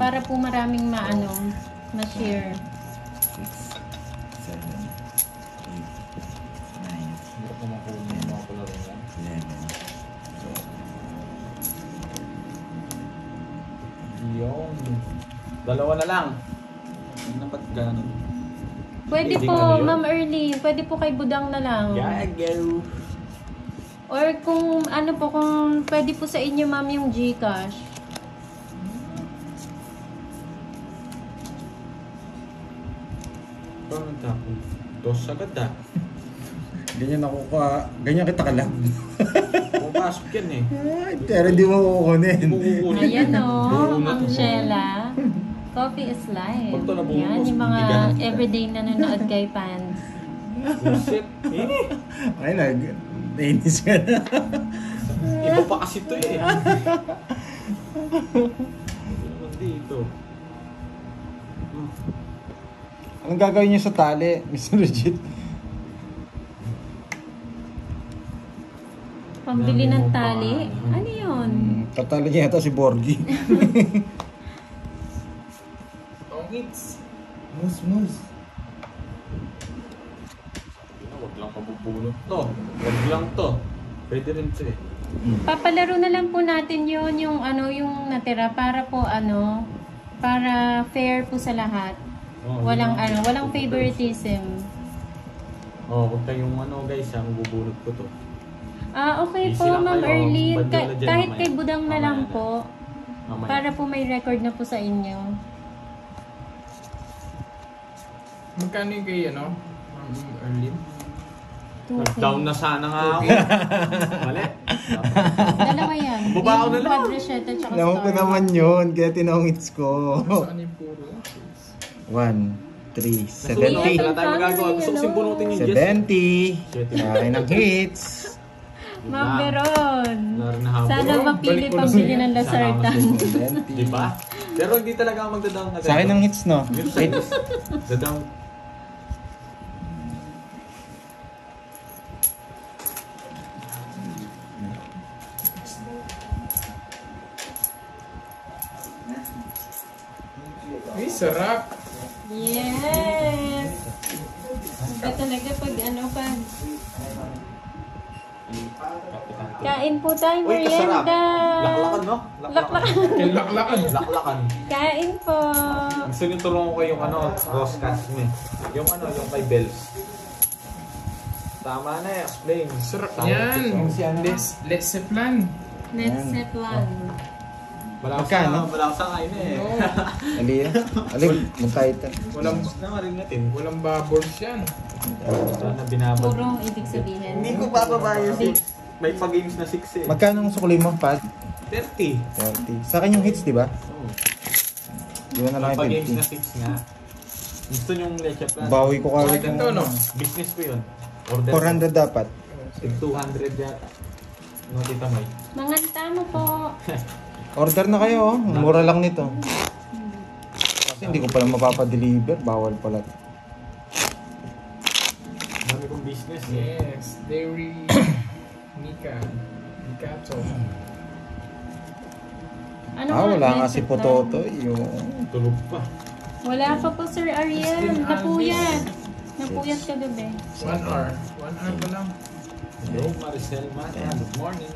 Para po maraming ma-share. 6, 7, 8, 9, 10, 11, 12. Yung dalawa na lang. Dapat ganun. Pwede Hindi po, ka na yun? Ma'am Early. Pwede po kay Budang na lang. Gagaw. Or kung kung pwede po sa inyo, ma'am, yung GCash. Parang tapos. Dos agad ah. Ganyan ako ka, ganyan kita kalam. Pumapasok yan eh. Ay, pero di mo kukunin. Kukunin. Ayan o, Bunot. Ma'am Shella. Coffee is life. Pag ito nabunot, Yan, yung mga hindi ganun. everyday nanonood kay fans. Bullshit. Ay, nainis ka na. Iba pa kasi ito eh. Hindi naman dito. Anong gagawin niyo sa tali, Mr. Legit? Pambili ng tali? Ano yun? Tatalo niya ito si Borgie. Hits. Mus. Wag lang mabubulot to. Wag lang to. Pwede rin ito eh. Papalaro na lang po natin yun, yung natira para po para fair po sa lahat. Oh, Walang walang favoritism. Oh, huwag kayong guys, mabubulot ko to. Okay Easy po, lang Ma'am kayo. Early. Bandila dyan Kahit mamaya. kay Budang na Mamaya lang na. po. Mamaya. Para po may record na po sa inyo. Magkano yung kay Early? 2K. Down na sana nga ako. Mali. Dalawa yan. Babao na lang. Quadrochet at saka Alam ko star. naman yun, kaya tinongits ko. Saan yung puro? 1, 3, Nasulit, 70. wala tayong magagawa. Gusto ko simpunutin yung Jess. 70. Kaya ng hits. Ma'am Veron. Laro na habol. Sana mapili Balik ko na pambili sa'yo. ng Lasartan. 70. Diba? Pero hindi talaga ako magda-down agad. Sa akin ng hits, no? Yung sa hits. The-down. Ay, sarap! Yes! Iba talaga pag pag... Kain po tayo, Uy, kasarap. merienda! Laklakan, no? Laklakan. Kilaklakan! Laklakan. Kain po! Gusto niyo tulungan ko yung broadcast mo eh. Yung yung kay Bells. Tama na eh, explain. Sarap Tama yan! ito. Let's plan! Let's set plan. Magkano? Wala ko sa kain eh. No, Aliyah? Alin, magkaitan. walang, Gusto na rin natin. walang babors yan. Sana binabad. Purong ibig sabihin. Hindi ko bababa yung 6. May pa-games na 6 eh. Magkano ang sukli mo, Pat? 30. 30. Sa akin yung hits, di ba? Oh. Di ba na lang May pa-games na 50? 6 nga. Gusto nyong leche plan. Bawi ko kagad Bakit ito, no? Business ko yun. Order 400 dapat. 200 yata. No, Tita May. Manganta mo po. Order na kayo, oh. Mura lang nito. Kasi hindi ko pala mapapadeliver. Bawal pala. Dami kong business eh. Yes, Dairy Mikato. Ano Wala nga si let's set plan? Pototo. Yung... Tulog pa. Wala pa po, Sir Ariel. Napuyat. Napuyat ka gabi. 1 hour. 1 hour pa lang. Hello, Maricel Mata. Good morning.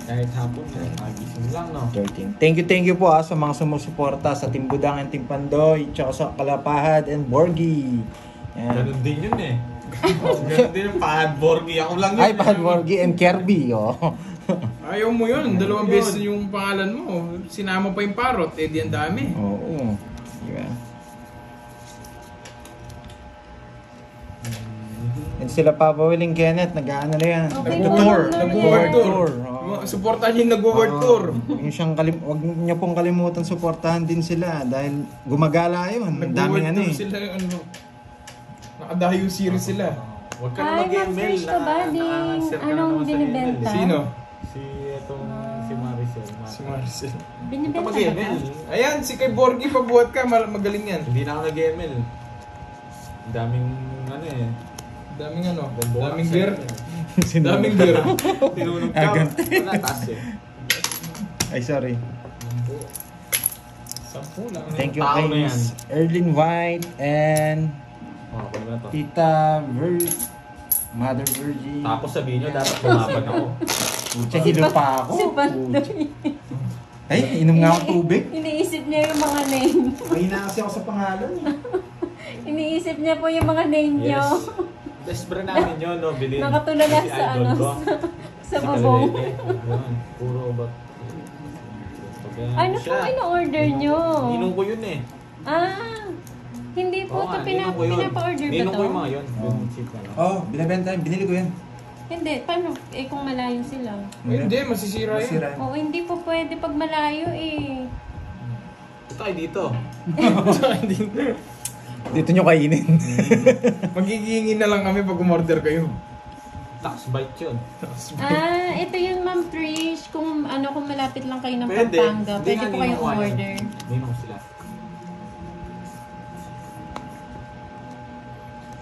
Kahit hapon na, magising lang, no? 13. Thank you po sa mga sumusuporta sa Team Budang and Team Pandoy, tsaka sa Kalapahad and Borgie. Yan. Ganun din yun eh. Ganun din yung Pahad Borgie. Ako lang yun. Ay, Pahad Borgie and Kirby, oh. Ayaw mo yun. Dalawang beses yung pangalan mo. Sinama pa yung parrot. Eh, di ang dami. Oo. Diba? And sila Papa Willing Kenneth, nag-ano na yan. Okay, Nag-tour. po, Nag-world tour. Oo. Supportan niyo yung nag-world tour. Yung siyang wag niyo pong kalimutan suportahan din sila dahil gumagala yun. Ang daming Nag-world ano tour eh. sila. Nakadayo series sila. Huwag ka na Hi, Ma'am mag-email. Trish Tabading. Naka-answer ka na Anong naman sa binibenta? email eh. Sino? Si Maricel Mata. Si Marcel. Huwag ka Binibenta ka mag-email. ba? Ayan, si kay Borgie, pabuhat ka. Magaling yan. Hindi na ako nag-email. Daming ano eh. Daming Damburak daming sa gear. email. Daming beer. Tinunog ka. Agante. Wala, taas eh. Ay, sorry. 10 lang. Thank you Tao kay na yan. Miss Erlyn White and Okay na to. Tita Mother Virgin. Tapos sabihin nyo, dapat bumaban ako. Pucha, hilo pa ako. Si Pandoy. Ay, inom nga ako tubig. Iniisip niya yung mga name. Mahina kasi ako sa pangalan. Iniisip niya po yung mga name niyo. Yes. Best friend namin yun, no? Bilin. Nakatulala Si sa idol ano, ko. sa bubong. Kalelete. Yun, puro ba? Ano po in-order nyo? Ninong ko yun eh. Ah, hindi po ito ninong ko yun. pinapa-order ba Ninong to? ko yung mga yun. Yung cheap na. no? Oh, binibenta. Binili ko yan. Hindi, paano? Eh kung malayo sila. Hindi, masisira yan. Masira. Oo, hindi po pwede pag malayo eh. Ito ay dito. Dito nyo kainin. Magigingin na lang kami pag umorder kayo. Tax bite yun. Ah, ito yun Ma'am Trish. Kung ano, kung malapit lang kayo ng Pwede. Pampanga, Hindi pwede nga po kayong ninong ko yan. umorder. Ninong sila.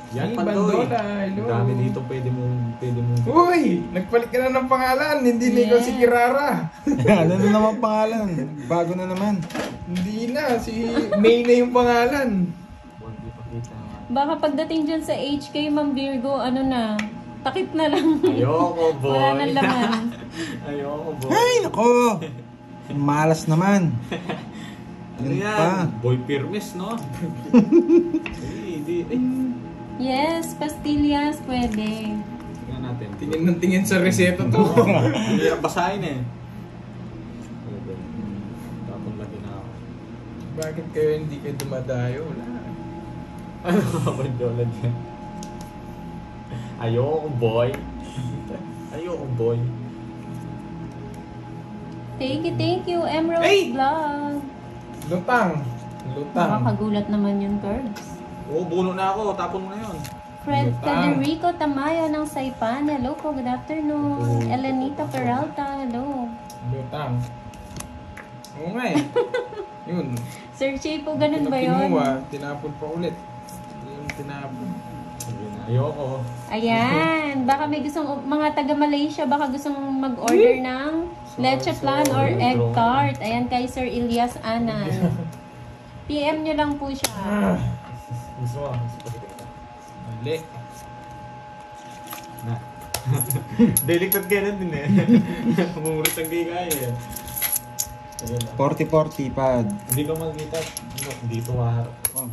Yan, Hey, Pandoy. Bandola, hello. Ang dami dito pwede mo. Uy! Nagpalit ka na ng pangalan. Hindi na ikaw si Kirara. Ano na naman pangalan? Bago na naman. Hindi na. Si May na yung pangalan. Huwag di pakita. Baka pagdating dyan sa HK, Ma'am Virgo, ano na, takip na lang. Ayoko, boy. Wala nang laman. Ayoko, boy. Ay, nako. Malas naman. Ano Yan yan? pa. Boy Pirmes, no? Ay. Yes, pastillas, pwede. Tingnan natin. Tingin ng tingin sa reseta to. Hindi hirap basahin eh. Tapos lagi na ako. Bakit kayo hindi kayo dumadayo? Wala. Ano ka ba, Jolan yan? Ayoko, boy. Ayoko, boy. Thank you, Emerald Ay! Vlog. Lutang. Lutang. Makakagulat naman yun, Curbs. Oo, buno na ako. Tapon mo na yun. Fred Lutang. Federico Tamayo ng Saipan. Hello po, good afternoon. Elenita Peralta, hello. Lutang. Oo nga eh. Yun. Sir Che po, ganun ba Kinuha, yun? tinapon pa ulit. Yung tinapon. Sabi na, ayoko. Ayan, baka may gustong, mga taga Malaysia, baka gustong mag-order ng leche flan or egg tart. Ayan kay Sir Elias Anan. PM nyo lang po siya. Gusto mo? Gusto ko kita. Mali. Na. Delicate ka na din eh. Mumurit ang gay kaya eh. Ayun na. 40-40 pad. Hindi ko makikita. Dito maharap. Oh.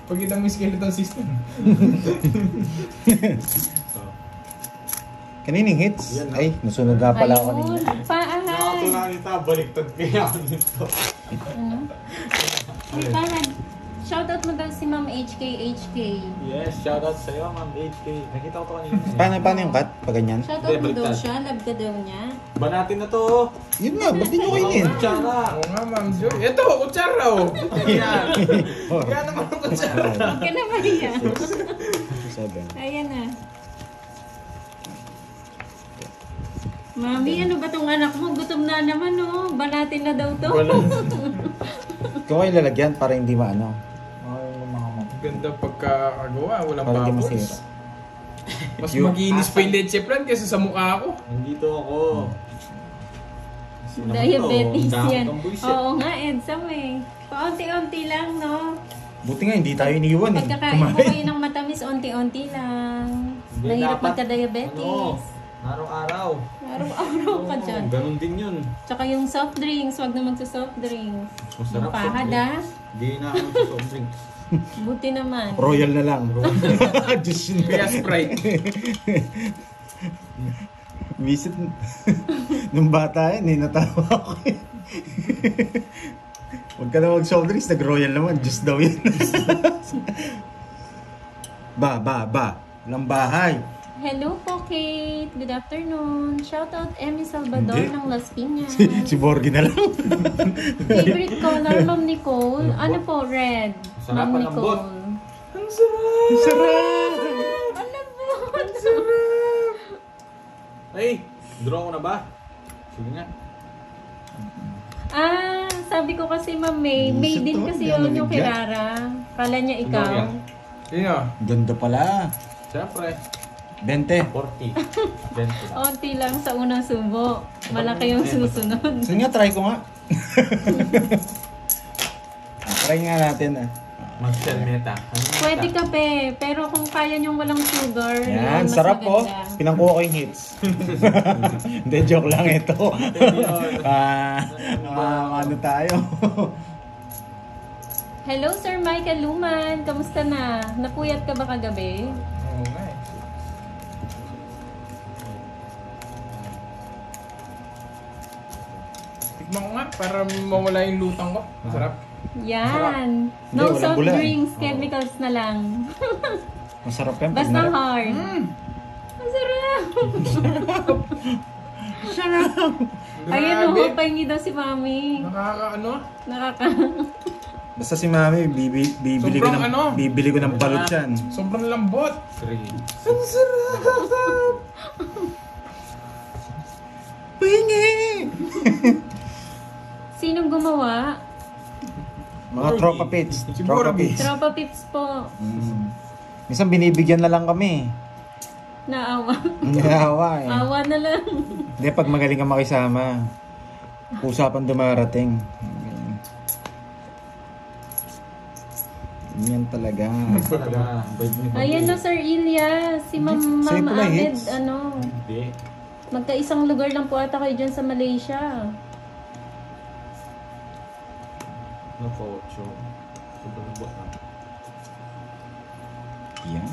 Pagkita mo yung skeleton system. So, Kanining hits? Yan na. Ay, nasunog nga pala ako kanina. Ayun, paahay. nakatula kita. Baliktad kaya ako nito. Ano? Ay, paahay. Shoutout mo daw si Ma'am HK. Yes, shoutout sa'yo, Ma'am HK. Nakita ko to kanina eh. Paano yung cut? Pag ganyan? Shoutout Hindi, mo daw baliktad. siya, love ka daw niya. Banatin na to. Yun nga, ba't di nyo kainin? Tsara. Oo nga, Ma'am Jo. Ito, kutsara oh. Yan. Oh, Kaya naman ang kutsara. Huwag ka na Maria. 7. Ayan na. Mami, ano ba tong anak mo? Gutom na naman, oh. Banatin na daw to. Wala. Kung kayo lalagyan para hindi maano. Ganda pagkakagawa, walang Para hindi bubbles. masira. Mas Yung- makinis pa yung leche plan kaysa sa mukha ko. Nandito ako. Sino Diabetes to? Ang dami yan. kang buwisit. Oo nga, Edsam eh. Paunti-unti lang, no? Buti nga, hindi tayo iniwan eh. Pagkakain po kayo ng matamis, unti-unti lang. Hindi, Mahirap dapat, magka-diabetes. Araw-araw. Araw-araw ka Oo, dyan. ganun din yun. Tsaka yung soft drinks, wag na magsa-soft drinks. Masarap. Pahad ah. Hindi na ako magsusoft drinks. Buti naman. Royal na lang. Diyos yun. Kaya Sprite. Visit nung bata yan eh, natawa ako eh. Huwag ka na mag-soft drinks, nag-royal naman. Diyos daw yan. Ba. Walang bahay. Hello po, Kate. Good afternoon. Shoutout Emmy Salvador Hindi. ng Las Piñas. Si Borgie na lang. Favorite color, Ma'am Nicole? Ano po, red? Sarap, Ma'am malambot. Nicole. Ang sarap! Sarap! Ano po? Ay, draw ko na ba? Sige nga. Ah, sabi ko kasi Ma'am May. May Isip din to, kasi hindi ako yun yung nabigyan. Kirara. Kala niya ikaw. Ano yan? Yun ah. Ganda pala. Siyempre. 20. 40. 20 lang. Onti lang sa unang subo. Malaki yung susunod. Sige nga, try ko nga. Try nga natin ah. Mag-sell meta. Pwede kape, pero kung kaya niyong walang sugar, Yan, mas sarap po. maganda. Pinangkuha ko yung hits. Hindi, joke lang ito. Ano tayo? Hello, Sir Michael Luman. Kamusta na? Napuyat ka ba kagabi? Oo nga eh. Tikman ko nga para mawala yung lutang ko. Masarap. Yan. Hindi, No walang soft gulay. drinks, chemicals na lang. Masarap yan. pag Basta marami. hard. Masarap. Sarap! Ayun, Grabe. pahingi daw si Mami. Nakakaano? Nakaka... Basta si Mami, bibili ko Sobrang ng, ano? bibili ko ng balot yan. Sobrang lambot. 3. Ang sarap! Pingi! Sinong gumawa? Mga tropa pits. Si Tropa Borgie. pits. Tropa Pips po. Minsan binibigyan na lang kami. Naawa. Naawa eh. Awa na lang. Hindi, pag magaling ka makisama. Usapan dumarating. Yan talaga. Talaga. Ayan na, Sir Ilya. Si Ma'am Sa'yo pala, Ahmed, hits. ano, Hindi. magkaisang lugar lang po ata kayo dyan sa Malaysia. Napo, 8. Sobrang lambot lang. Yan.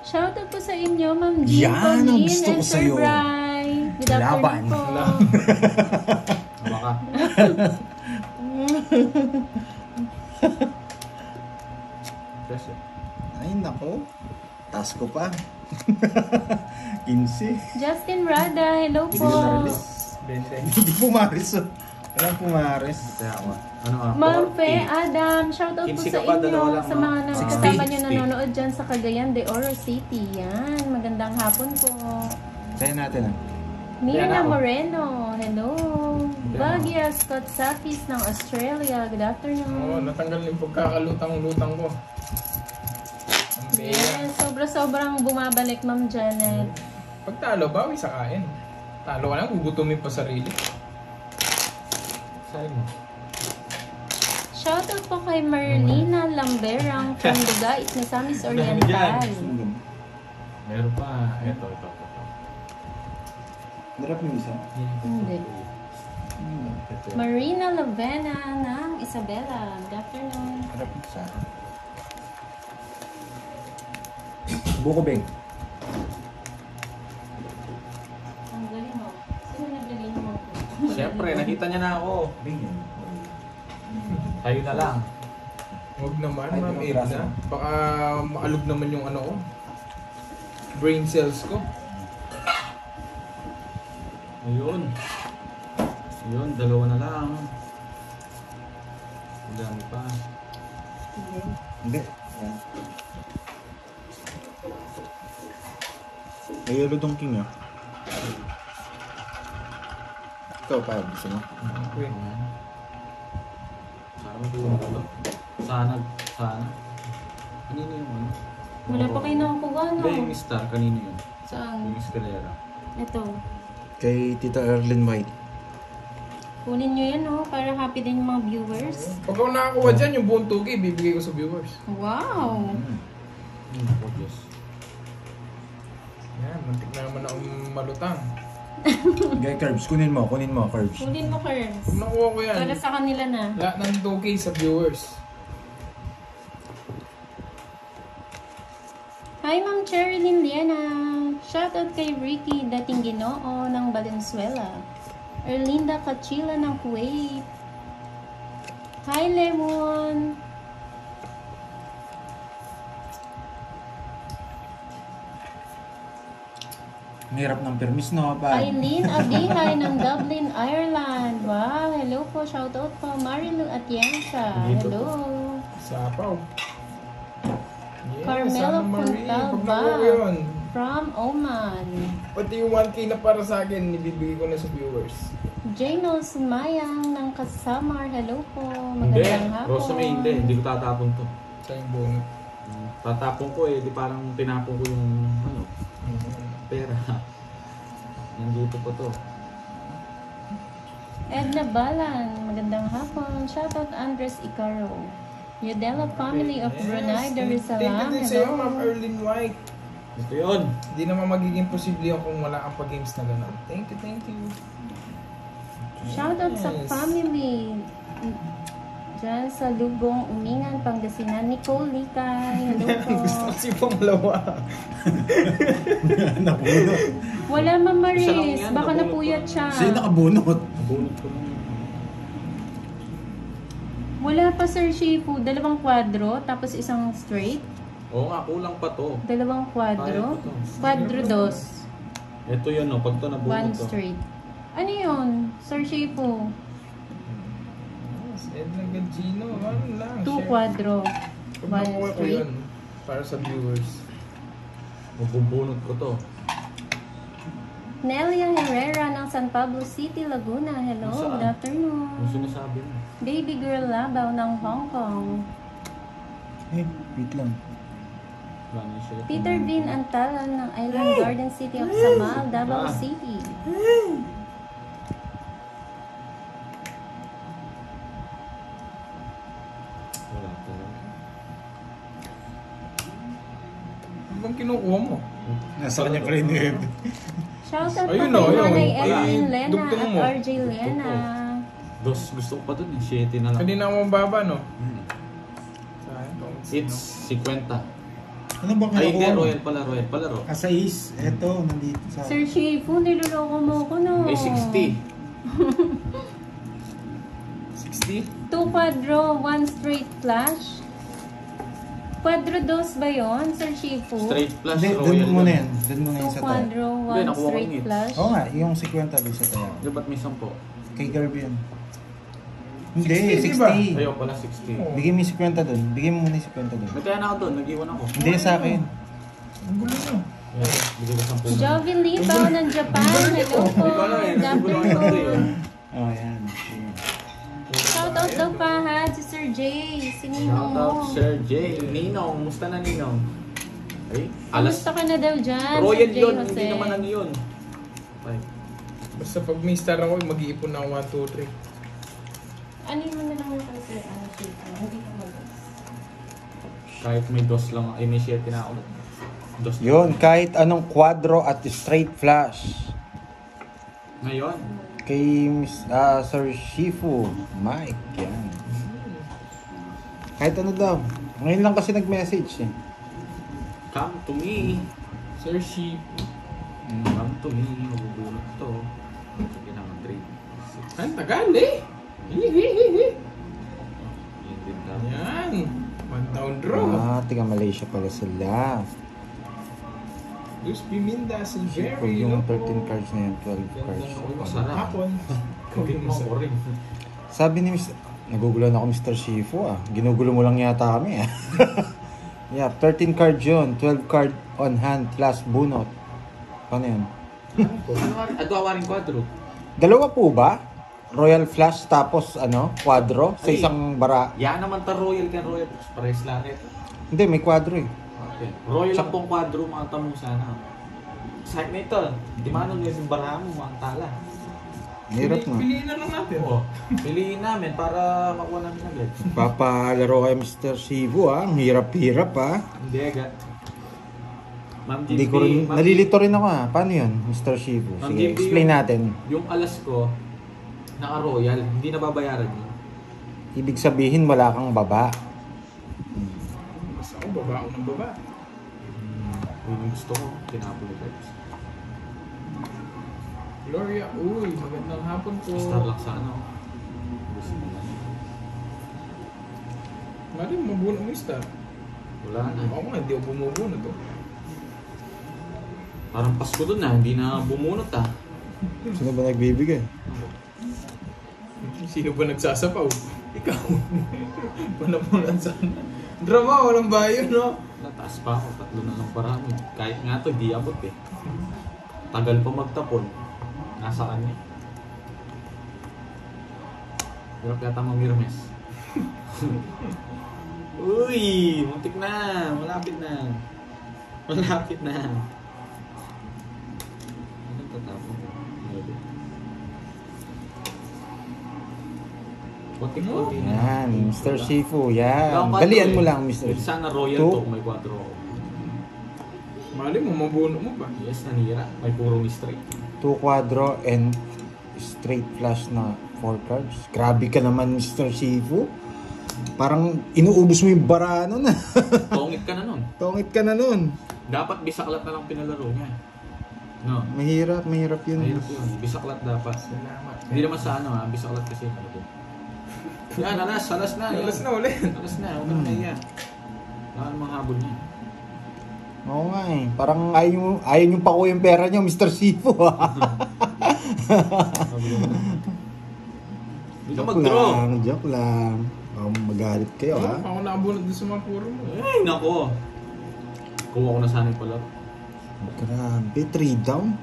Shoutout po sa inyo, Ma'am Jean Yan ang Pauline gusto ko and Sir sa'yo. Bry. Good Laban. afternoon po. Tama ka. Yes, eh. Ay, nako. Task ko pa. 15. Justin Rada, hello Hindi po. ko na-release. 20. Hindi pumaris. Walang pumaris. Kaya ako. Ano nga? Ma'am 40. Fe Adam, shoutout po 15 sa ka pa, inyo, dalawa lang, sa no? mga 60. kasama nyo nanonood dyan sa Cagayan de Oro City. Yan, magandang hapon po. Tayo natin ah. Mirna ako. Moreno, hello. Yan Bagia Scott Sakis ng Australia, good Oo, afternoon. natanggal yung pagkakalutang-lutang ko. Ang bea. Yes, sobra-sobrang bumabalik, Ma'am Janet. Pag talo, bawi sa kain. Talo ka lang, gugutumin pa sarili. Sa'yo mo. Shoutout po kay Marlena Lamberang from Dugait na Samis Oriental. Meron pa. Ito. Narap yung isa. Hindi. Ito. Marina Lavena ng Isabela, good afternoon. Narap yung isa. Buko Beng. Ang galing mo. Sino naglagay mo? Siyempre, nakita niya na ako. Beng yun. Tayo na lang. Huwag naman, Ay, Ma'am di ba, Edna. Baka maalog naman yung ano ko. Brain cells ko. Ayun. Ayun, dalawa na lang. Ang dami pa. Hindi. Yan. May yellow dong king ah. Ikaw pa, gusto mo? Okay. Sana matulong ko. Sana. Kanino yung ano? Wala pa kayo nakakuha, no? Hindi, yung star. Kanino yun? Saan? Yung escalera. Ito. Kay Tita Erlyn White. Kunin nyo yan, oh, para happy din yung mga viewers. Pag ako nakakuha dyan, yung buong tugi, bibigay ko sa viewers. Wow! Yes. Yan, mantik na naman akong malutang. Gay Curbs, kunin mo, Curbs. Kunin mo, Curbs. Kung nakuha ko yan, Para sa kanila na. lahat ng tugi sa viewers. Hi, Ma'am Cherilyn Liana. Shoutout kay Ricky Dating Ginoo ng Valenzuela. Erlinda Kachila ng Kuwait. Hi, Lemon. Ang hirap ng permis, no? Pa. Eileen Abihay ng Dublin, Ireland. Wow, hello po. Shoutout po. Marilu Atienza. Dito Hello. Sapaw. Carmelo Sana Marie. Pag Puntalba. nakuha ko yun, From Oman. pati yung 1K na para sa akin, nibibigay ko na sa viewers. Jano Sumayang ng Kasamar. Hello po. Hindi. Magandang hapon. Rosa May, hindi ko tatapon to. Sa yung bunot. tatapon ko eh, di parang tinapon ko yung ano, pera. Nandito po to. Edna Balan, magandang hapon. Shoutout Andres Icaro. Yudela family of Brunei, Darussalam. Thank you din sa'yo, Hello. Ma'am Erlyn White. Ito yun. Hindi naman magiging posible yung kung wala kang pag-games na gano'n. Thank you, thank you. Shoutout sa Yes. family. Diyan sa Lugong, Umingan, Pangasinan. Nicole Likay. Hello po. Gusto ko si Panglawa. Nabunot. Wala Isa lang Mamaris. yan, Baka nabunot napuyat ko. siya. Sino nakabunot? Nabunot ko lang. Wala pa Sir Shifu. 2 kwadro, tapos isang straight. Oo nga, kulang pa to. 2 kwadro. Kaya ko to. Kwadro 2. Ito yun no, pag to 1 nabunot to. straight. Ano yun? Sir Shifu? Yes, Edna Gagino. Ano lang, 2 share. kwadro. Pag 1 nakuha ko straight. yun, para sa viewers. Mabubunot ko to. Nelia Herrera ng San Pablo City, Laguna. Hello, Saan? good afternoon. Yung sinasabi mo. Baby Girl Labaw ng Hong Kong. Eh, wait lang. Wala na siya. Peter Bean Antalan ng Island Garden City of Samal, Davao Ah. City. Wala talaga. Ano bang kinukuha mo? Nasa kanya pa rin eh. Shoutout Ayun po o, kay ayun. Nanay Wala. Evelyn Lena Dugtong at mo. RJ Lena. Dos, gusto ko pa dun eh. 7 na lang. Kanina ako mababa, no? Hmm. Sayang tong It's 50. Ano ba Ay, hindi. kinakuha mo? Royal pala. Royal pala. Asais. Eto, nandito sa... Sir Shifu, niloloko mo ko no. May 60. 60? 2 quadro, 1 straight flash. Quadro 2 ba yun, Sir Shifu? Straight plus Hindi, Royal. doon muna yun. yan. Doon muna 2 yan sa tayo. quadro, Hindi, 1 nakuha ko straight yun eh. flash. Oo nga, yung 50 doon sa tayo. Di ba't may 10? Kay Garby yun. Hindi, 60, di ba? 60. Ayaw pala 60. Oo. Bigyan mo yung 50 doon. Bigyan mo muna yung 50 doon. Nagkaya na ako doon. Nag-iwan ako. Hindi sa akin. Ang gulo mo. Ayan, bigyan ko 10. Jovi Lipaw ng Japan. Hello po. Hindi ko alam eh. Good Naguguluhan ako eh. afternoon. Oh, yan. Shoutout daw Fahad si Sir Jay. Si Ninong mo. Shoutout Sir J. Ninong. Musta na Ninong? Ay, alas. Kamusta ka na daw dyan, Royal Sir Jay yun. Jose? Hindi naman ano yun. Okay. Basta pag may star ako, mag-iipon na ako 1, 2, 3. Ano yun na lang yung Sir ano, Shifu? Hindi ka mag Kahit may dos lang. Ay, may 7 na ako. Dos na. Yun, kahit anong quadro at straight flash. Ngayon. Kay Sir Shifu, Mike, yan. Kahit ano daw. Ngayon lang kasi nag-message eh. Come to me. Sir Sheep. Come to me. Mabubulot to. Sige na ang 3. Ang tagal eh. Hihihihi. Yun din kami. Yan. 1 down draw. Tiga Malaysia pala sila. Luz Pimindas and Shifu, Jerry. yung Loco. 13 cards na yun, 12 cards. Uy, masarap. Hapon. Kagin mo ko rin. Sabi ni Mr. Nagugulo na ako Mr. Shifu ah. Ginugulo mo lang yata kami ah. Yeah, 13 card yun. 12 card on hand plus bunot. Paano yun? Adwawaring quadro. Dalawa po ba? Royal Flush tapos ano, quadro sa Ay. isang bara. Yan naman ta Royal kan Royal. Pares lang ito. Hindi, may quadro eh. Okay. Royal lang pong quadro mga tamo sana. Sa akin na ito. Di man nung yung bara mo mga tala. Hirap na. Piliin na lang natin. Oo. Piliin namin para makuha namin agad. Papalaro kayo Mr. Shifu ah. Ang hirap-hirap ah. Hindi agad. Ma'am Jimby. Hindi ko rin, Ma'am nalilito rin ako ah. Paano yun, Mr. Shifu? Ma'am Sige, Jimby, explain natin. Yung alas ko, naka-royal. Hindi nababayaran yun. Ibig sabihin wala kang baba. Basta ako, baba ako ng baba. Yun yung gusto ko. Tinapos ko. Gloria, uy, magandang hapon po. Star lang sa ano. Gusto ko lang. Mali, mabuno mo yung star. Wala na. Ako nga, hindi ako bumubuno to. Parang Pasko dun na. Hindi na bumunot ah. Sino ba nagbibigay? Sino ba nagsasapaw? Ikaw. Panapunan sana. Drama, walang bayo, no? Nataas pa ako. 3 na lang parami. Kahit nga to, di abot eh. Tagal pa magtapon. Nasa kanya. Hirap yata mamirmes. Uy, muntik na. Malapit na. Malapit na. Anong tatapon? Konti-konti na. Yan, Mr. Shifu. Yan. Wala, Dalian quadro mo eh. lang, Mr. Sana royal Two. to, may 4 ako. Mali mo, mabuno mo ba? Yes, nanira. May puro straight. 2 quadro and straight flush na 4 cards. Grabe ka naman, Mr. Shifu. Parang inuubos mo yung bara nun. Tongit ka na nun. Tongit ka na nun. Dapat bisaklat na lang pinalaro niya. No. Mahirap yun. Mahirap yun. Bisaklat dapat. Salamat. Hindi naman sa ano ha, bisaklat kasi ano to. Yan, alas na. yan. Alas na ulit. Alas na, huwag ka na nahiya. Wala namang habol niya. Oo nga eh. Parang ayaw nyo pa ko yung pera nyo, Mr. Shifu. Hindi ka mag-draw. Joke lang. Magalit kayo ha. Ako nakabunod doon sa mga puro mo. Ay, nako. Kuha ko na sana yung pala. Grabe, 3 down.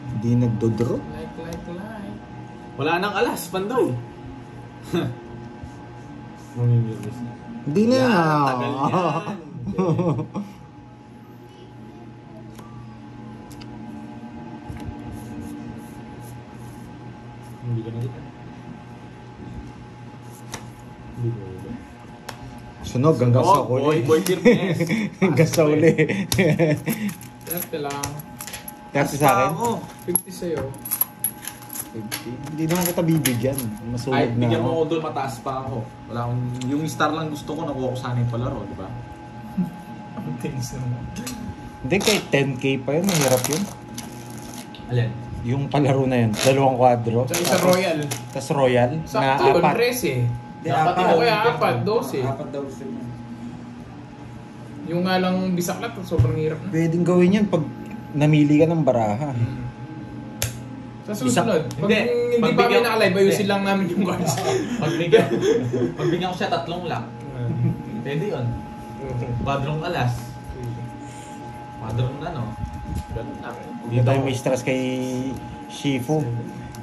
Hindi nagdodraw. Like. Wala nang alas, pandoy. Mamimilis na. Hindi na. Yan, tagal yan. Hindi ka nakita. Hindi ko nakita. Sunog hanggang sa uli. Boy Kirmes. Hanggang sa uli. 30 lang. Kasi sa akin, Ako. 50 sa'yo. hindi naman kita bibigyan. Ay, Masunog na bigyan mo ako. ako doon, mataas pa ako. Wala akong, yung star lang gusto ko, nakuha ko sana yung palaro, di ba? Ang tinis naman. Hindi, kahit 10k pa yun. Mahirap yun. Alin? Yung palaro na yun. 2 quadro. Sa isa royal. Tapos royal. Na Sakto, 4. 13. Dapat O kaya 4, 12. Apat daw gusto niya. Yung nga lang bisaklat, sobrang hirap na. Pwedeng gawin yun pag namili ka ng baraha. Sa susunod, pag Hindi. hindi pa kami Pagbigyan- nakalive, ayusin lang namin yung cards. Pagbigyan ko siya 3 lang. Pwede yun. Quadrong alas. Quadrong ano. Ganun lang. Hindi tayo may stress kay Shifu.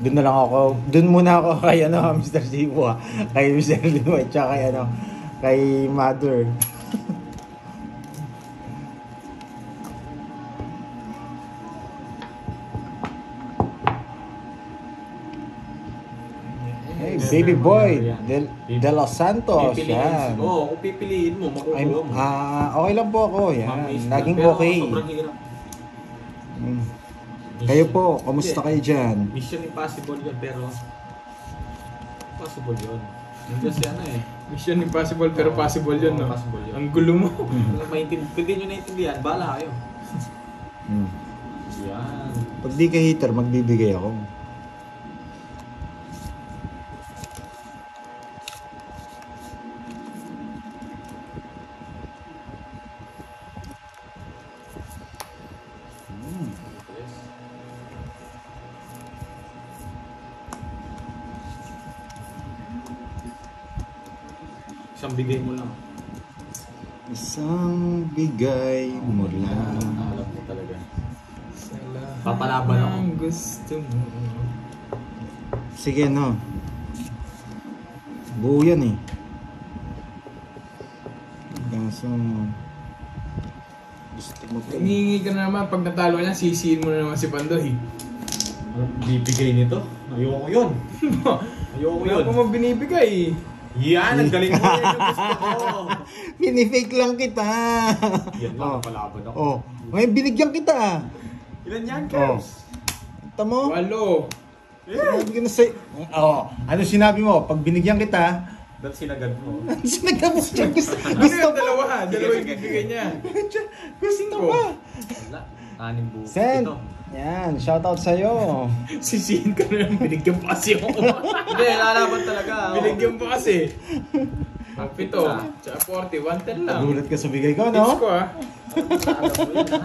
Doon na lang ako. Doon muna ako kay Mr. Shifu ha. Kay Mr. Limoy. Tsaka kay Mother. Hey, baby boy. De Los Santos. Yan. Oo, kung pipiliin mo, makukuha mo. Okay lang po ako. Yan. Mamiss lang. Laging Pero okay. Sobrang hirap. Mm. Kayo po, kamusta kayo dyan? Mission impossible yun, pero possible yun. Yung kasi ano eh. Mission impossible pero possible yun, no? Possible yun. Ang gulo mo. Kung hindi nyo naintindihan, bahala kayo. Mm. Yan. Pag di ka hater, magbibigay ako. Isang bigay mo lang. Isang bigay mo lang. Alam mo talaga. Sa lahat Papalaban ako. ng gusto mo. Sige, no. Buo yan eh. Kaso, gusto mo to. Hingi ka na naman, pag natalo niya, sisihin mo na naman si Pandoy. Bibigay nito? Ayoko yun. Ayoko Wala yun. pa mo binibigay. Yan, ang galing mo yan. Ang gusto ko. Pinifake lang kita. Yan lang, napalaban ako. Oh, ngayon binigyan kita. Ilan yan, Oh. Kers? Ito mo? Walo. Sinabi ko na sa'yo. Oh, ano sinabi mo? Pag binigyan kita, Dahil sinagad mo. sinagabos siya. Gusto Ano yung dalawa? Dalawa yung bibigay niya. Gusto pa. Wala. Tanim buo. Send. Ito. Yan, shoutout sa'yo. Sisihin ka na lang, binigyan pa kasi ako. Hindi, lalaban talaga. Binigyan pa kasi. Ang 7, tsaka 40, 110 lang. Nagulat ka sa bigay ko, Hits ko no? ah. Alam mo yun, ha?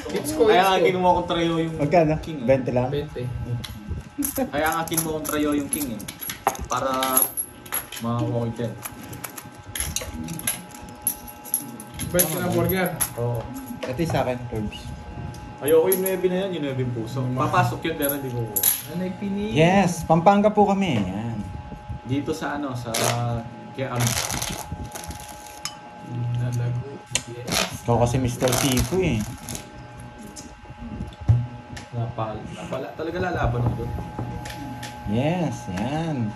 Hits ko, Kaya hits nga ko. kinuha kong trayo yung Magkano? king. 20 lang? 20. Kaya nga kinuha kong trayo yung king eh. Para makakuha ko dyan. Bait ka na burger. Oo. Ito yung sa akin, Curbs. Ayoko yung 9 na yan, yung 9 puso. Papasok yun pero hindi ko kuha. Ano yung pini? Yes, Pampanga po kami. Yan. Dito sa ano, sa kaya ano. Ikaw kasi Mr. Sifu eh. Napala talaga lalaban ako doon. Yes, yan.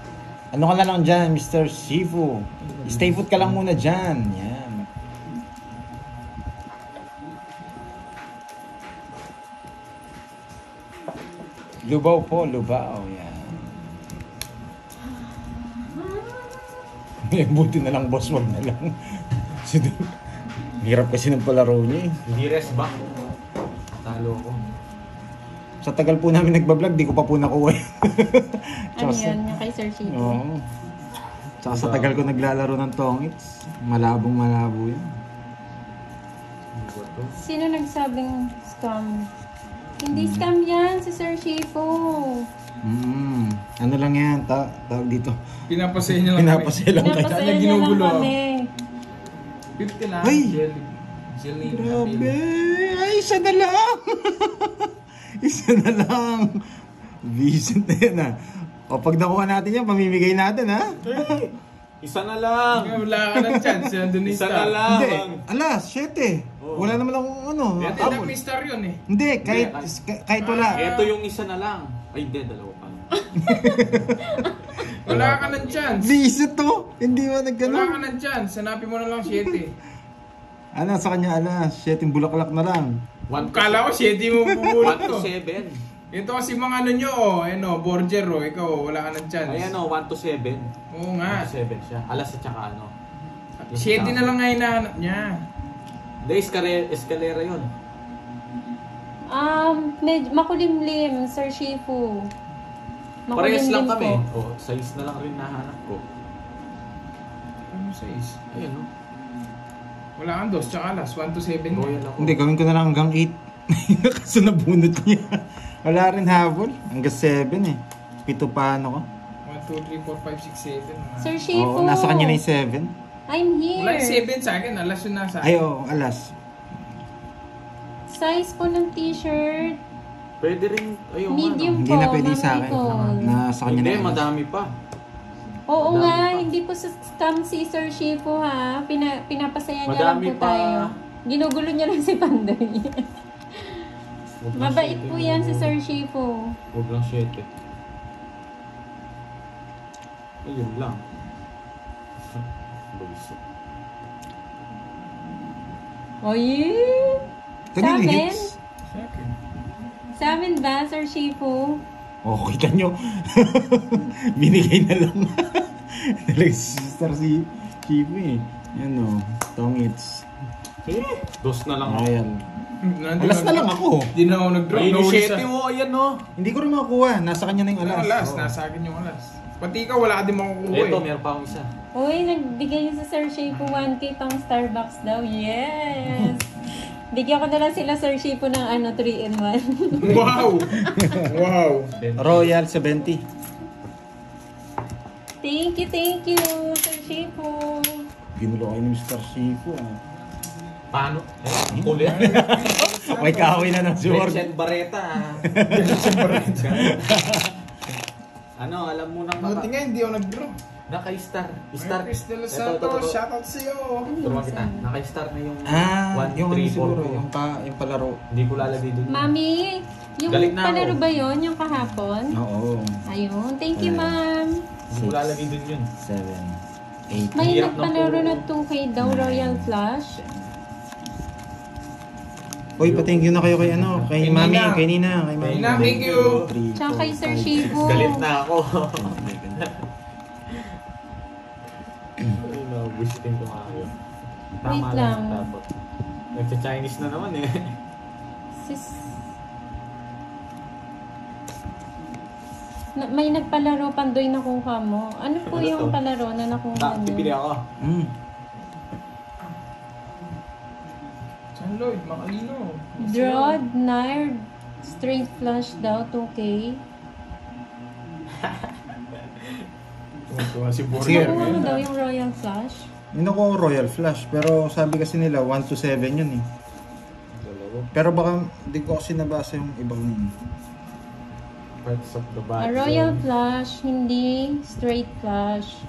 Ano ka na lang dyan, Mr. Sifu? Stay put ka lang muna dyan. Yan. Lubaw po, lubaw. Yan. Buti na lang, boss. Wag na lang. Hirap kasi ng palaro niya eh. Hindi rest back. Talo ko. Sa tagal po namin nagbablog, di ko pa po nakuha. Ano yan? Yung kay Sir Chico. Oo. Tsaka sa tagal ko naglalaro ng tongits, malabong malabo yan. Sino nagsabing scam? Hindi scam yan, si Sir Chico. Ano lang yan, tawag dito. Pinapasaya niya lang Pinapasaya lang kayo. Pinapasaya niya lang ginugulo. kami. 50 lang. Ay! Jelly. Grabe! Ay, isa na lang! Isa na lang! Vision na yan ah. O pag nakuha natin yan, pamimigay natin ha? Isa na lang. Wala ka ng chance. Nandun Isa star. na lang. Hindi, alas, 7. Oo. Wala naman akong ano. Hindi na may star yun eh. Hindi, kahit wala. Ito yung isa na lang. Ay, hindi. Dalawa pa. Wala ka ng chance. Vision to! Hindi mo Wala ka nagkano. ng chance. Hanapin mo na lang 7. Ano, sa kanya alas, 7 bulaklak na lang. Kala ko 7 mo bubulot 1 to to. 7. Ito kasi mga ano nyo, Borger, ikaw, wala ka ng chance. Ayan o, 1 to 7. Oo nga. 1 to 7 siya. Alas at saka ano. 7 na lang nga hinahanap niya. Hindi, escalera yun. Makulimlim, Sir Shifu. Parehas lang Makulimlim kami. po. O, size na lang rin nahanap ko. Ano size? Ayan o. Wala kang dos, tsaka alas. 1 to 7. Royal ako. Hindi, gawin ko na lang hanggang 8. Kaso nabunot niya. Wala rin habol. Hanggang 7 eh. 7 pa ano ko. 1, 2, 3, 4, 5, 6, 7. Sir Shifu. Oo, nasa kanya na yung 7. I'm here. Wala yung 7 sa akin, alas yun nasa akin. Ay, oo, alas. Size po ng t-shirt. Pwede rin, ayun Medium. Hindi na pwede Ma'am sa akin. Nicole. Nasa kanya Hindi, na alas. madami pa. Oo Madami nga, pa. hindi po sa scam si Sir Shifu ha. Pinapasaya niya lang Madami po pa. tayo. Ginugulo niya lang si Pandoy. Huwag lang Mabait siete po yung yan si ulo. Sir Shifu. Huwag lang 7. Ayun lang. Bullshit. Oy! Kanina Sa amin? hits. Sa akin. Sa amin ba, Sir Shifu? Oh, kita nyo. Binigay na lang. Talaga si Sister si Chifu eh. Yan o. Tongits. Dos na lang ako. Ayan. Alas na lang ako. Hindi na ako nag-draw. Ayun yung Nahuli 7 mo, ayan no. Hindi ko rin makakuha. Nasa kanya na yung Alas, alas. nasa akin yung alas. Pati ikaw, wala ka din makukuha Ito, eh. meron pa akong isa. Uy, nagbigay sa Sir Shifu 1K pang Starbucks daw. Yes! Bigyan ko na lang sila Sir Shifu ng 3-in-1. Wow! Wow! Royal 70. Thank you, Sir Shifu. Ginulo kayo ni Mr. Shifu ah. Paano? Kulit. May kahoy na ng sword. Vincent Barreta. Ano, alam mo nang Buti nga, hindi ako nag-draw. Naka-star. Star. Chris De Los Santos, shoutout sa'yo. Turuan kita. Naka-star na yung Yung 1, ano 3, 4, siguro, 2. yung palaro. Hindi ko lalagay dun. Mami, yung Galit na ako. palaro ba yun? Yung kahapon? Oo. Ayun. Thank you, ma'am. Hindi ko lalagay dun yun. 7, 8. May Hirap ng nagpalaro puro. na 2K daw, Royal Flash. Uy, pa-thank you na kayo kay ano, kay Kay Mami, Nina. kay Nina, kay Mami. Nina, thank you. 3, Tsaka kay Sir Shifu. Galit na ako. Ay, nabusitin ko nga yun. Wait lang. Dapat. Nagsa-Chinese na naman eh. Sis... may nagpalaro, Pandoy, nakuha mo. Ano po Ano yung to? palaro na nakuha Pipili niyo? ako. San Lloyd, makalino. Draw, Nair, straight flush daw, 2K. Tuwa si Sige. Borger. Nakuha mo daw yung Royal Flash? Yun ako Royal Flash, pero sabi kasi nila 1 to 7 yun eh. Dalawa. Pero baka di ko kasi nabasa yung ibang Parts of the A body. Royal Flash, hindi straight flush.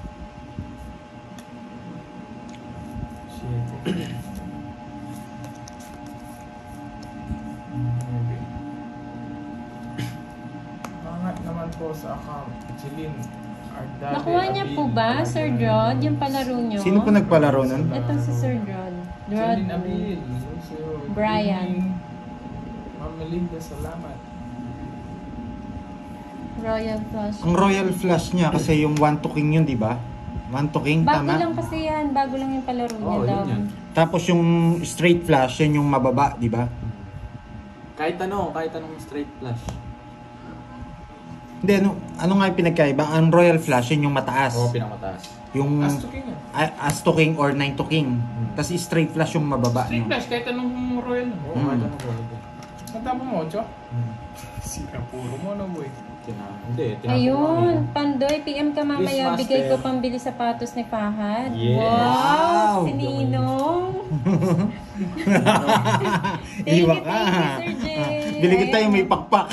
naman po sa account. Jeline Ardale. Nakuha niya po ba, Sir Rod, yung palaro nyo? Sino po nagpalaro nun? Ito si Sir Rod. Jeline Abil. Brian. Ma'am Melinda, salamat. Royal Flush. Ang Royal Flush niya kasi yung 1 to King yun, di ba? 1 to King, Bago tama? lang kasi yan. Bago lang yung palaro niya Oo, daw. yun yan. Tapos yung straight flush, yun yung mababa, di ba? Kahit anong straight flush. Hindi, ano nga yung pinagkaiba? Ang Royal Flush, yun yung mataas. Oo, pinamataas. Yung As to King yan. As to King or 9 to King. Tapos straight flush yung mababa. Straight No? flash, kahit anong royal na. Oo, kahit anong roll. Saan mo, 8? Sira puro mo na, boy. Hindi, Ayun, Pandoy, PM ka mamaya. Quizmaster. Bigay ko pambili sapatos ni Fahad. Yes. Wow! Wow! Si Ninong. Iwa ka. Sir Jay. Bili kita yung may pakpak.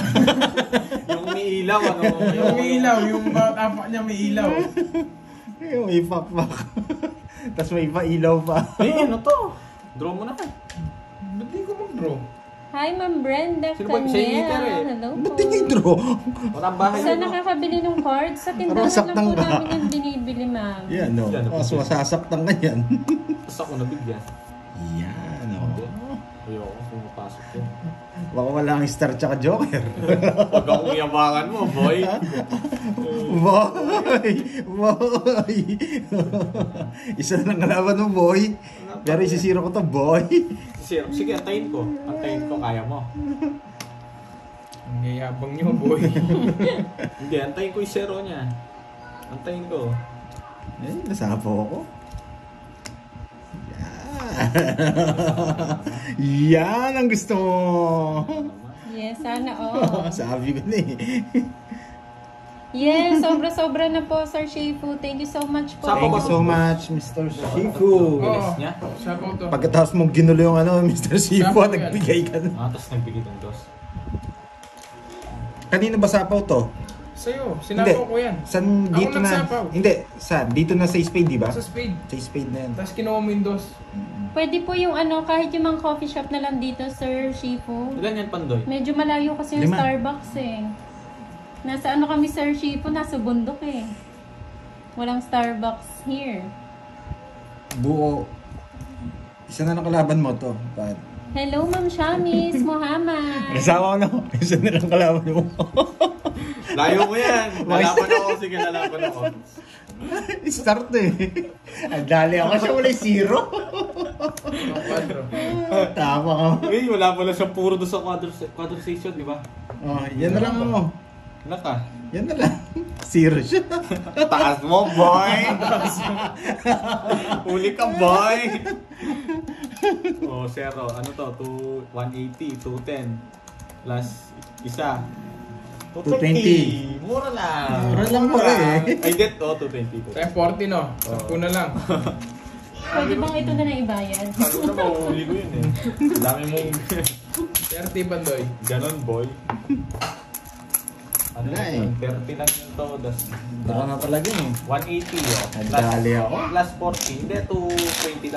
Yung may ilaw, ano? Yung may ilaw, yung tapak niya may ilaw. yung may pakpak. Tapos may ilaw pa. Eh, ano to? Draw mo na ka. Ba't di ko mag-draw? Hi, Ma'am Brenda Sino ba? Siya yung hitter eh. Hello po. Ba't di draw? Walang bahay Saan yun, no? nakakabili ng cards? Sa tindahan Saktan lang po ka. namin yung binibili, ma'am. Yan, no. Yan, Mas masasaktan ka yan. Tapos ako nabigyan. Yan, no. Ayoko, pumapasok yun. Baka wala ang star tsaka joker. Huwag akong yabangan mo, boy. Boy! Boy! Isa na lang kalaban mo, boy. Pero isisiro ko to, boy. Sige, antayin ko. Antayin ko, kaya mo. Ang yayabang niyo, boy. Hindi, antayin ko yung zero niya. Antayin ko. Eh, nasapo ako. Yan ang gusto mo. Yes, sana all. Sabi ko na eh. Yes, sobra-sobra na po, Sir Shifu. Thank you so much po. Thank you so much, Mr. Shifu. Bilis niya. Siya po to. Pagkatapos mong ginulo yung Mr. Shifu, Sapaw yan. nagbigay ka na. Tapos nagbigay ng dos. Kanino ba sapaw to? Sa'yo, sinapaw ko yan. San Ako dito na? nagsapaw. Hindi, saan? Dito na sa spade, di ba? Sa spade. Sa spade na yan. Tapos kinuha mo yung dos. Pwede po yung kahit yung mga coffee shop na lang dito, Sir Shifu. Ilan yan, Pandoy? Medyo malayo kasi yung 5. Starbucks eh. Nasa kami, Sir Shifu, nasa bundok eh. Walang Starbucks here. Buo. Isa na nakalaban mo to. Pat. Hello, Ma'am Shamis, Muhammad. Nasawa ko na. Isa na lang kalaban mo. Layo mo yan. Lalaban ako. Sige, lalaban ako. Start eh. Ang dali ako siya, wala yung zero. Ang quadro. Tama ka. Uy, wala pala siyang puro doon sa quadro station, di ba? Oh, yan na lang mo. Ano ka? Yan na lang. Zero siya. Taas mo, boy! Huli ka, boy! Oh, zero. Ano to? 180, 210. Plus isa. 220. Mura lang. Mura lang pala eh. I get 220. Kaya 40 no. 10 na lang. Pwede bang ito na ibayad? Ano na mahuli ko yun eh. Dami mong 30 Pandoy. ganon, boy. Ano Wala yun? eh. 30 lang yung to. Baka na talaga eh. 180 oh. Ang dali ako. Plus 40. Hindi, 220 lang.